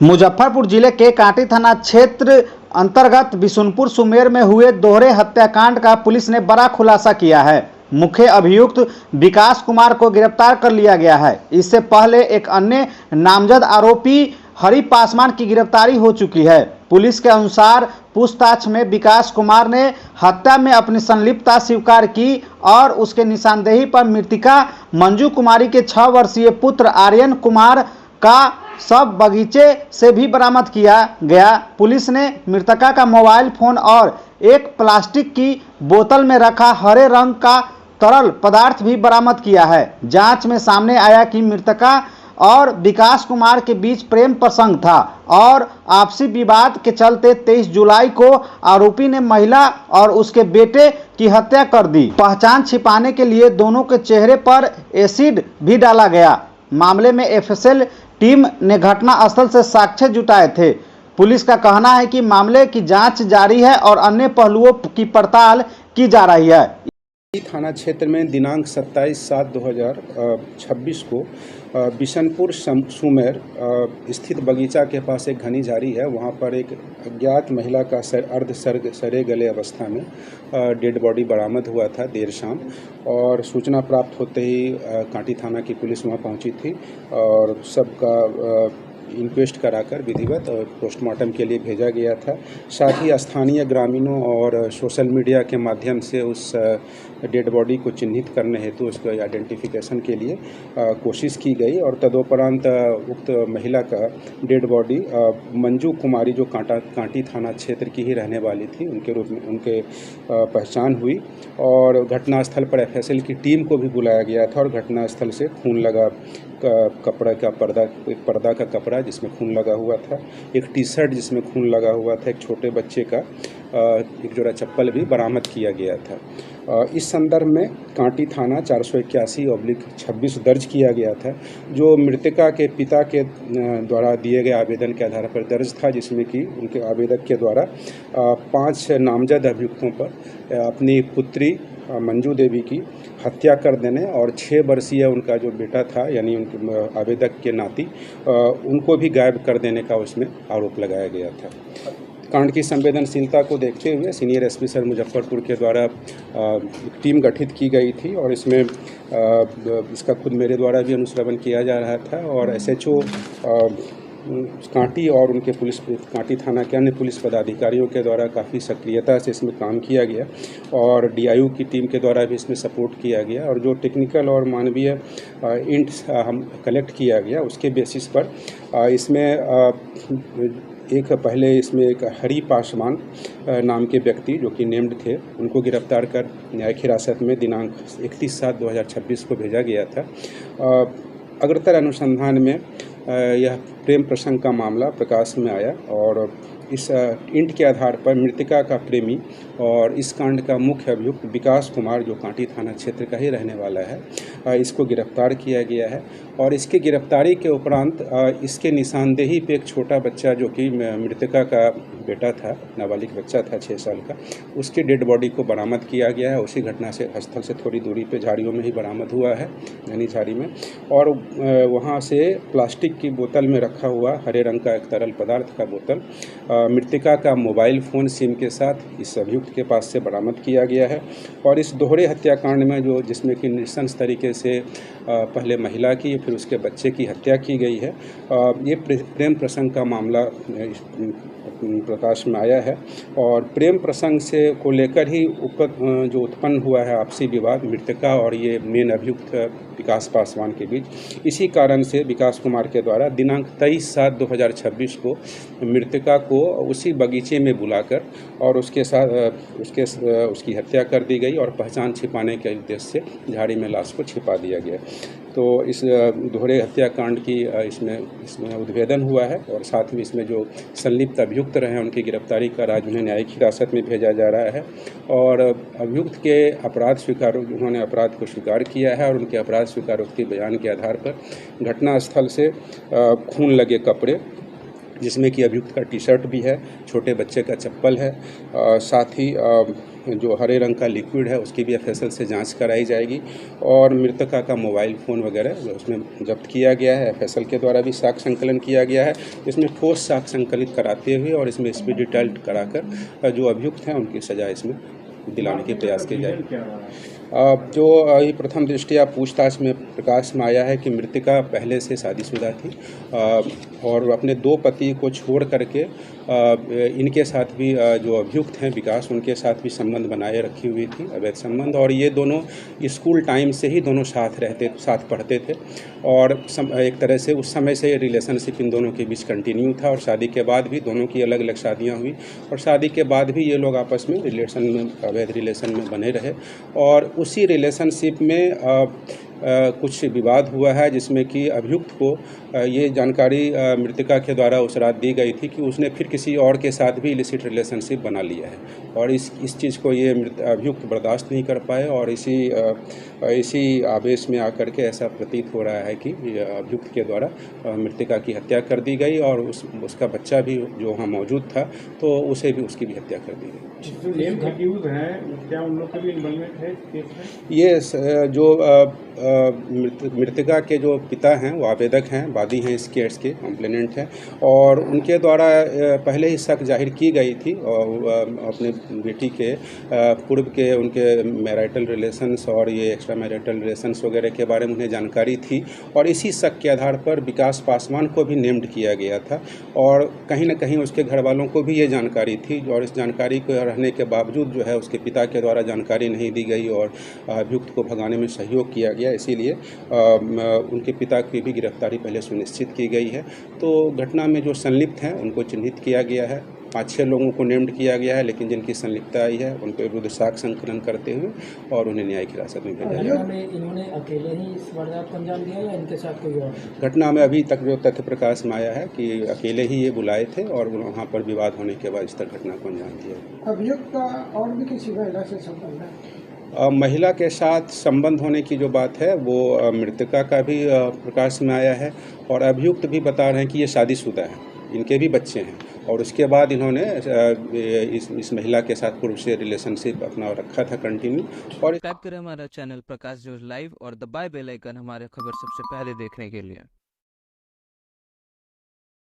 मुजफ्फरपुर जिले के कांटी थाना क्षेत्र अंतर्गत बिशुनपुर सुमेर में हुए दोहरे हत्याकांड का पुलिस ने बड़ा खुलासा किया है। मुख्य अभियुक्त विकास कुमार को गिरफ्तार कर लिया गया है। इससे पहले एक अन्य नामजद आरोपी हरि पासवान की गिरफ्तारी हो चुकी है। पुलिस के अनुसार पूछताछ में विकास कुमार ने हत्या में अपनी संलिप्तता स्वीकार की और उसके निशानदेही पर मृतका मंजू कुमारी के 6 वर्षीय पुत्र आर्यन कुमार का सब बगीचे से भी बरामद किया गया। पुलिस ने मृतका का मोबाइल फोन और एक प्लास्टिक की बोतल में रखा हरे रंग का तरल पदार्थ भी बरामद किया है। जांच में सामने आया कि मृतका और विकास कुमार के बीच प्रेम प्रसंग था और आपसी विवाद के चलते 23 जुलाई को आरोपी ने महिला और उसके बेटे की हत्या कर दी। पहचान छिपाने के लिए दोनों के चेहरे पर एसिड भी डाला गया। मामले में एफएसएल टीम ने घटनास्थल से साक्ष्य जुटाए थे। पुलिस का कहना है कि मामले की जांच जारी है और अन्य पहलुओं की पड़ताल की जा रही है। थाना क्षेत्र में दिनांक 27/7/2026 को बिशनपुर सुमेर स्थित बगीचा के पास एक घनी झाड़ी है। वहां पर एक अज्ञात महिला का सरे गले अवस्था में डेड बॉडी बरामद हुआ था देर शाम, और सूचना प्राप्त होते ही कांटी थाना की पुलिस वहां पहुंची थी और सबका इंक्वेस्ट कराकर विधिवत और पोस्टमार्टम के लिए भेजा गया था। साथ ही स्थानीय ग्रामीणों और सोशल मीडिया के माध्यम से उस डेड बॉडी को चिन्हित करने हेतु उसको आइडेंटिफिकेशन के लिए कोशिश की गई और तदोपरांत उक्त महिला का डेड बॉडी मंजू कुमारी जो कांटी थाना क्षेत्र की ही रहने वाली थी उनके रूप में उनके पहचान हुई और घटनास्थल पर एफएसएल की टीम को भी बुलाया गया था और घटनास्थल से खून लगा कपड़ा का पर्दा का कपड़ा जिसमें खून लगा हुआ था, एक टी शर्ट जिसमें खून लगा हुआ था, एक छोटे बच्चे का एक जोड़ा चप्पल भी बरामद किया गया था। इस संदर्भ में कांटी थाना 481/26 दर्ज किया गया था, जो मृतका के पिता के द्वारा दिए गए आवेदन के आधार पर दर्ज था, जिसमें कि उनके आवेदक के द्वारा 5 नामजद अभियुक्तों पर अपनी पुत्री मंजू देवी की हत्या कर देने और 6 वर्षीय उनका जो बेटा था यानी उनके आवेदक के नाती उनको भी गायब कर देने का उसमें आरोप लगाया गया था। कांड की संवेदनशीलता को देखते हुए सीनियर एसपी सर मुजफ्फरपुर के द्वारा टीम गठित की गई थी और इसमें इसका खुद मेरे द्वारा भी अनुश्रवण किया जा रहा था और एसएचओ कांटी और उनके कांटी थाना के अन्य पुलिस पदाधिकारियों के द्वारा काफ़ी सक्रियता से इसमें काम किया गया और डीआईयू की टीम के द्वारा भी इसमें सपोर्ट किया गया और जो टेक्निकल और मानवीय इंट्स हम कलेक्ट किया गया उसके बेसिस पर इसमें एक हरि पासवान नाम के व्यक्ति जो कि नेम्ड थे उनको गिरफ्तार कर न्यायिक हिरासत में दिनांक 31/7/2026 को भेजा गया था। अग्रतर अनुसंधान में यह प्रेम प्रसंग का मामला प्रकाश में आया और इस इंट के आधार पर मृतका का प्रेमी और इस कांड का मुख्य अभियुक्त विकास कुमार जो कांटी थाना क्षेत्र का ही रहने वाला है, इसको गिरफ्तार किया गया है और इसके गिरफ्तारी के उपरांत इसके निशानदेही पे एक छोटा बच्चा जो कि मृतका का बेटा था, नाबालिग बच्चा था 6 साल का, उसकी डेड बॉडी को बरामद किया गया है। उसी घटना से स्थल से थोड़ी दूरी पे झाड़ियों में ही बरामद हुआ है, घनी झाड़ी में, और वहाँ से प्लास्टिक की बोतल में रखा हुआ हरे रंग का एक तरल पदार्थ का बोतल मृतका का मोबाइल फ़ोन सिम के साथ इस अभियुक्त के पास से बरामद किया गया है और इस दोहरे हत्याकांड में जिसमें कि नृशंस तरीके से पहले महिला की फिर उसके बच्चे की हत्या की गई है, ये प्रेम प्रसंग का मामला प्रकाश में आया है और प्रेम प्रसंग से को लेकर ही जो उत्पन्न हुआ है आपसी विवाद मृतका और ये मेन अभियुक्त विकास पासवान के बीच। इसी कारण से विकास कुमार के द्वारा दिनांक 23/7/2026 को मृतका को उसी बगीचे में बुलाकर और उसके साथ उसकी हत्या कर दी गई और पहचान छिपाने के उद्देश्य से झाड़ी में लाश को छिपा दिया गया। तो इस दोहरे हत्याकांड की इसमें उद्भेदन हुआ है और साथ में इसमें जो संलिप्त अभियुक्त रहे उनकी गिरफ्तारी कर आज उन्हें न्यायिक हिरासत में भेजा जा रहा है और अभियुक्त के उन्होंने अपराध को स्वीकार किया है और उनके अपराध स्वीकारोक्ति बयान के आधार पर घटनास्थल से खून लगे कपड़े जिसमें कि अभियुक्त का टी शर्ट भी है, छोटे बच्चे का चप्पल है, साथ ही जो हरे रंग का लिक्विड है उसकी भी एफएसएल से जांच कराई जाएगी और मृतका का मोबाइल फ़ोन वगैरह उसमें जब्त किया गया है। एफएसएल के द्वारा भी साक्ष्य संकलन किया गया है। इसमें ठोस साक्ष्य संकलित कराते हुए और इसमें स्पीडी ट्रायल कराकर जो अभियुक्त हैं उनकी सज़ा इसमें दिलाने के प्रयास किए जाएंगे। जो ये प्रथम दृष्टया पूछताछ में प्रकाश में आया है कि मृतका पहले से शादीशुदा थी और अपने 2 पति को छोड़ करके इनके साथ भी जो अभियुक्त हैं विकास उनके साथ भी संबंध बनाए रखी हुई थी, अवैध संबंध। और ये दोनों स्कूल टाइम से ही दोनों साथ पढ़ते थे और एक तरह से उस समय से रिलेशनशिप इन दोनों के बीच कंटिन्यू था और शादी के बाद भी दोनों की अलग अलग शादियाँ हुई और शादी के बाद भी ये लोग आपस में अवैध रिलेशन में बने रहे और उसी रिलेशनशिप में कुछ विवाद हुआ है जिसमें कि अभियुक्त को ये जानकारी मृतका के द्वारा उस रात दी गई थी कि उसने फिर किसी और के साथ भी इलिसिट रिलेशनशिप बना लिया है और इस चीज़ को ये अभियुक्त बर्दाश्त नहीं कर पाए और इसी आवेश में आकर के ऐसा प्रतीत हो रहा है कि अभियुक्त के द्वारा मृतका की हत्या कर दी गई और उसका बच्चा भी जो वहाँ मौजूद था तो उसे भी उसकी भी हत्या कर दी गई। क्या उन लोग का भी इन्वॉल्वमेंट है केस में? ये जो मृतका के जो पिता हैं वो आवेदक हैं, वादी हैं इस केस के, कॉम्प्लेनेंट हैं और उनके द्वारा पहले ही शक जाहिर की गई थी और अपने बेटी के पूर्व के उनके मैरिटल रिलेशंस और ये एक्स्ट्रा मैरिटल रिलेशंस वगैरह के बारे में उन्हें जानकारी थी और इसी शक के आधार पर विकास पासवान को भी नेम्ड किया गया था और कहीं ना कहीं उसके घर वालों को भी ये जानकारी थी और इस जानकारी को रहने के बावजूद जो है उसके पिता के द्वारा जानकारी नहीं दी गई और अभियुक्त को भगाने में सहयोग किया गया, इसीलिए उनके पिता की भी गिरफ्तारी पहले सुनिश्चित की गई है। तो घटना में जो संलिप्त हैं उनको चिन्हित किया गया है, 5-6 लोगों को नेम्ड किया गया है लेकिन जिनकी संलिप्तता आई है उनके विरुद्ध साक्ष्य संकलन करते हुए और उन्हें न्यायिक हिरासत में भेजा गया। इन्होंने अकेले ही इस वारदात को अंजाम दिया या इनके साथ कोई और? घटना में अभी तक जो तथ्य प्रकाश में आया है कि अकेले ही ये बुलाए थे और वहाँ पर विवाद होने के बाद इस तरह घटना को अंजाम दिया। अभियुक्त का और भी किसी महिला से संबंध है? महिला के साथ संबंध होने की जो बात है वो मृतका का भी प्रकाश में आया है और अभियुक्त भी बता रहे हैं कि ये शादीशुदा है, इनके भी बच्चे हैं और उसके बाद इन्होंने इस महिला के साथ पूर्व से रिलेशनशिप अपना रखा था कंटिन्यू। और सब्सक्राइब करें हमारा चैनल प्रकाश न्यूज़ लाइव और दबाए बेल आइकन हमारे खबर सबसे पहले देखने के लिए।